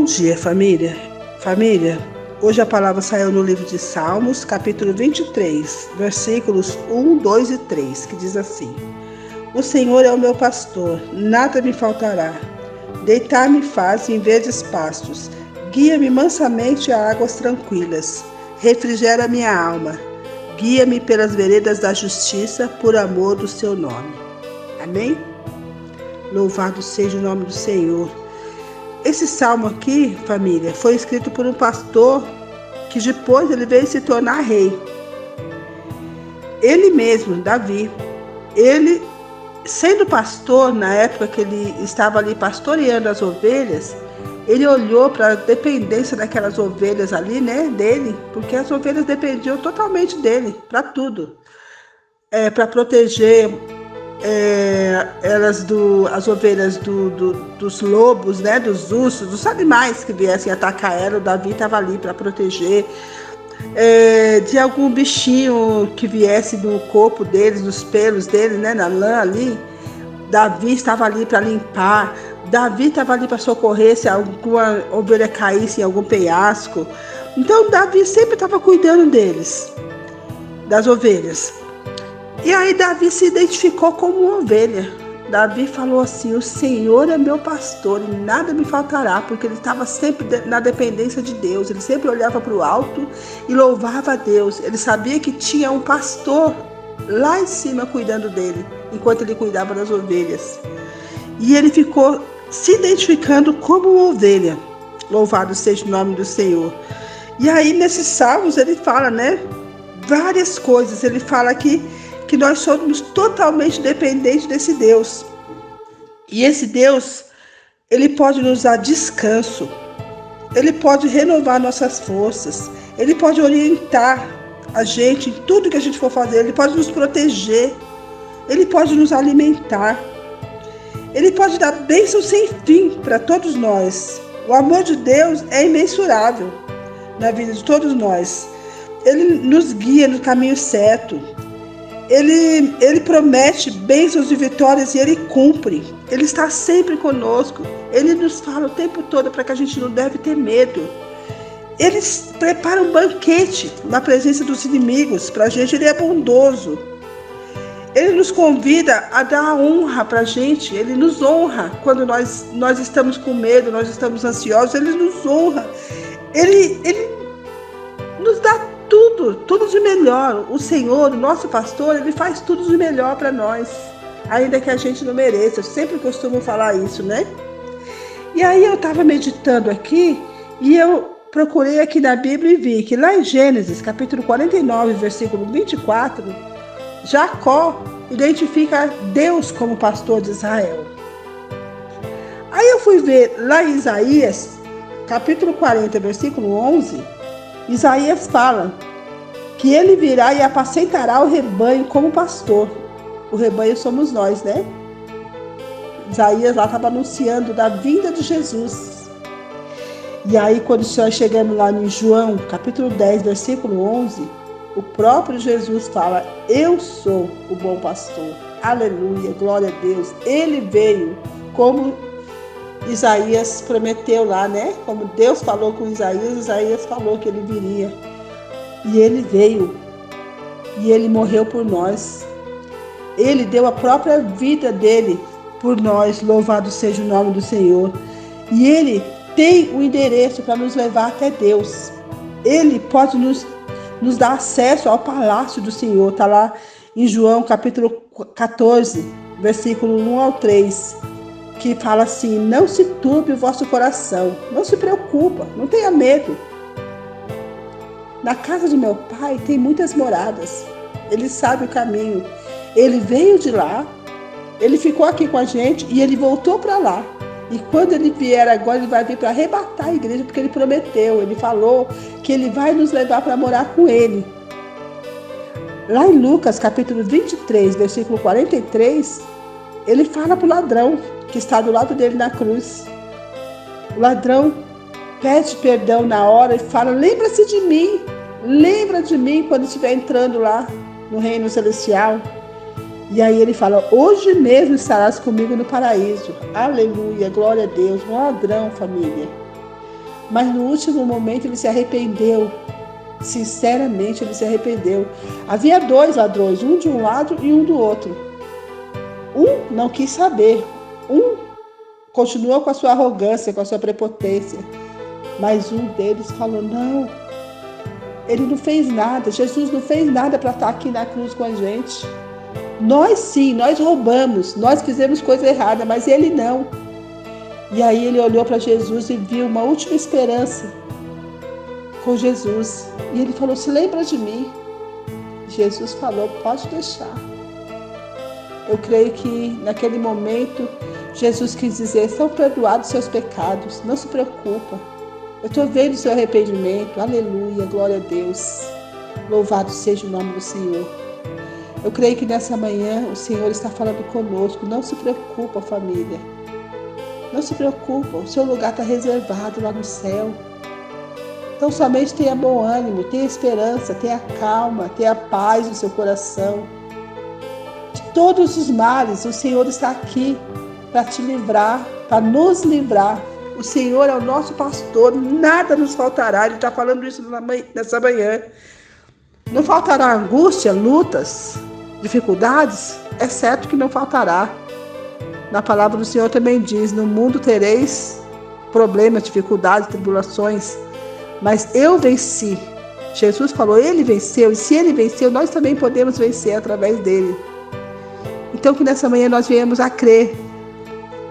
Bom dia, família. Família, hoje a palavra saiu no livro de Salmos, capítulo 23, versículos 1, 2 e 3, que diz assim: O Senhor é o meu pastor, nada me faltará. Deitar-me faz em verdes pastos, guia-me mansamente a águas tranquilas, refrigera minha alma, guia-me pelas veredas da justiça, por amor do seu nome. Amém? Louvado seja o nome do Senhor. Esse salmo aqui, família, foi escrito por um pastor que depois ele veio se tornar rei. Ele mesmo, Davi, ele sendo pastor, na época que ele estava ali pastoreando as ovelhas, ele olhou para a dependência daquelas ovelhas ali, né, dele, porque as ovelhas dependiam totalmente dele, para tudo. Para proteger as ovelhas dos lobos, né, dos ursos, dos animais que viessem atacar ela. O Davi estava ali para proteger de algum bichinho que viesse do corpo deles, dos pelos deles, né, na lã ali. Davi estava ali para limpar. Davi estava ali para socorrer se alguma ovelha caísse em algum penhasco. Então Davi sempre estava cuidando deles, das ovelhas. E aí Davi se identificou como uma ovelha. Davi falou assim: o Senhor é meu pastor e nada me faltará, porque ele estava sempre na dependência de Deus. Ele sempre olhava para o alto e louvava a Deus. Ele sabia que tinha um pastor lá em cima cuidando dele, enquanto ele cuidava das ovelhas. E ele ficou se identificando como uma ovelha. Louvado seja o nome do Senhor. E aí nesses salmos ele fala, né, várias coisas. Ele fala que nós somos totalmente dependentes desse Deus. E esse Deus, ele pode nos dar descanso, ele pode renovar nossas forças, ele pode orientar a gente em tudo que a gente for fazer, ele pode nos proteger, ele pode nos alimentar, ele pode dar bênção sem fim para todos nós. O amor de Deus é imensurável na vida de todos nós. Ele nos guia no caminho certo. Ele promete bênçãos e vitórias e ele cumpre. Ele está sempre conosco. Ele nos fala o tempo todo para que a gente não deve ter medo. Ele prepara um banquete na presença dos inimigos para a gente. Ele é bondoso. Ele nos convida a dar a honra para a gente. Ele nos honra quando nós estamos com medo, nós estamos ansiosos. Ele nos honra. Ele nos dá tudo de melhor. O Senhor, o nosso pastor, ele faz tudo de melhor para nós, ainda que a gente não mereça. Eu sempre costumo falar isso, né? E aí eu estava meditando aqui e eu procurei aqui na Bíblia e vi que lá em Gênesis, capítulo 49, versículo 24, Jacó identifica Deus como pastor de Israel. Aí eu fui ver lá em Isaías, capítulo 40, versículo 11, Isaías fala que ele virá e apacentará o rebanho como pastor. O rebanho somos nós, né? Isaías lá estava anunciando da vinda de Jesus. E aí quando nós chegamos lá em João, capítulo 10, versículo 11, o próprio Jesus fala: eu sou o bom pastor. Aleluia, glória a Deus. Ele veio como Isaías prometeu lá, né? Como Deus falou com Isaías, Isaías falou que ele viria. E ele veio. E ele morreu por nós. Ele deu a própria vida dele por nós. Louvado seja o nome do Senhor. E ele tem o endereço para nos levar até Deus. Ele pode nos dar acesso ao palácio do Senhor. Está lá em João capítulo 14, versículo 1 ao 3. Que fala assim: não se turbe o vosso coração, não se preocupa, não tenha medo. Na casa de meu pai tem muitas moradas, ele sabe o caminho. Ele veio de lá, ele ficou aqui com a gente e ele voltou para lá. E quando ele vier agora, ele vai vir para arrebatar a igreja, porque ele prometeu, ele falou que ele vai nos levar para morar com ele. Lá em Lucas capítulo 23, versículo 43, ele fala para o ladrão que está do lado dele na cruz. O ladrão pede perdão na hora e fala: lembra-se de mim, lembra de mim quando estiver entrando lá no reino celestial. E aí ele fala: hoje mesmo estarás comigo no paraíso. Aleluia, glória a Deus. Um ladrão, família. Mas no último momento ele se arrependeu. Sinceramente, ele se arrependeu. Havia 2 ladrões, um de um lado e um do outro. Um não quis saber. Um continuou com a sua arrogância, com a sua prepotência. Mas um deles falou: não, ele não fez nada. Jesus não fez nada para estar aqui na cruz com a gente. Nós sim, nós roubamos, nós fizemos coisa errada, mas ele não. E aí ele olhou para Jesus e viu uma última esperança com Jesus. E ele falou: se lembra de mim? Jesus falou: pode deixar. Eu creio que naquele momento Jesus quis dizer: são perdoados seus pecados, não se preocupa. Eu estou vendo o seu arrependimento. Aleluia, glória a Deus. Louvado seja o nome do Senhor. Eu creio que nessa manhã o Senhor está falando conosco. Não se preocupa, família. Não se preocupa, o seu lugar está reservado lá no céu. Então somente tenha bom ânimo, tenha esperança, tenha calma, tenha paz no seu coração. De todos os males, o Senhor está aqui para te livrar, para nos livrar. O Senhor é o nosso pastor, nada nos faltará. Ele está falando isso nessa manhã. Não faltará angústia, lutas, dificuldades? É certo que não faltará. Na palavra do Senhor também diz: no mundo tereis problemas, dificuldades, tribulações, mas eu venci. Jesus falou: ele venceu, e se ele venceu, nós também podemos vencer através dele. Então que nessa manhã nós venhamos a crer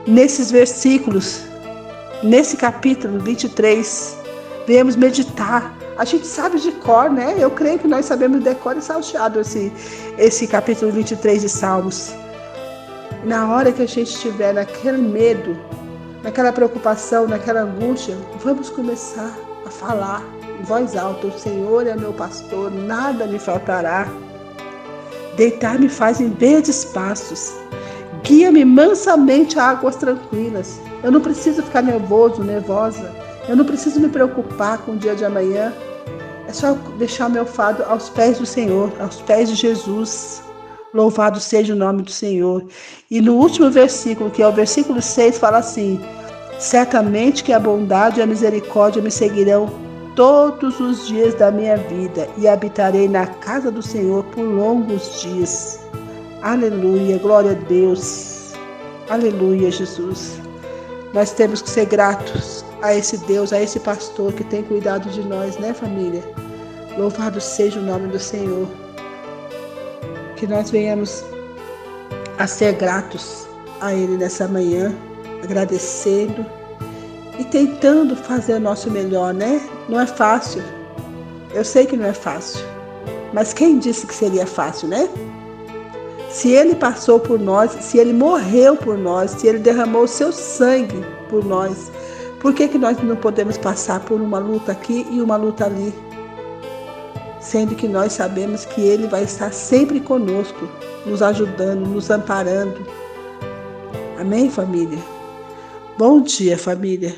nesses versículos, nesse capítulo 23, venhamos meditar. A gente sabe de cor, né? Eu creio que nós sabemos de cor e salteado esse capítulo 23 de Salmos. Na hora que a gente estiver naquele medo, naquela preocupação, naquela angústia, vamos começar a falar em voz alta: o Senhor é meu pastor, nada me faltará. Deitar-me faz em verdes pastos, guia-me mansamente a águas tranquilas. Eu não preciso ficar nervoso, nervosa. Eu não preciso me preocupar com o dia de amanhã. É só deixar meu fardo aos pés do Senhor, aos pés de Jesus. Louvado seja o nome do Senhor. E no último versículo, que é o versículo 6, fala assim: certamente que a bondade e a misericórdia me seguirão todos os dias da minha vida, e habitarei na casa do Senhor por longos dias. Aleluia, glória a Deus. Aleluia, Jesus. Nós temos que ser gratos a esse Deus, a esse pastor que tem cuidado de nós, né, família? Louvado seja o nome do Senhor. Que nós venhamos a ser gratos a Ele nessa manhã, agradecendo e tentando fazer o nosso melhor, né? Não é fácil. Eu sei que não é fácil. Mas quem disse que seria fácil, né? Se Ele passou por nós, se Ele morreu por nós, se Ele derramou o seu sangue por nós, por que nós não podemos passar por uma luta aqui e uma luta ali? Sendo que nós sabemos que Ele vai estar sempre conosco, nos ajudando, nos amparando. Amém, família? Bom dia, família.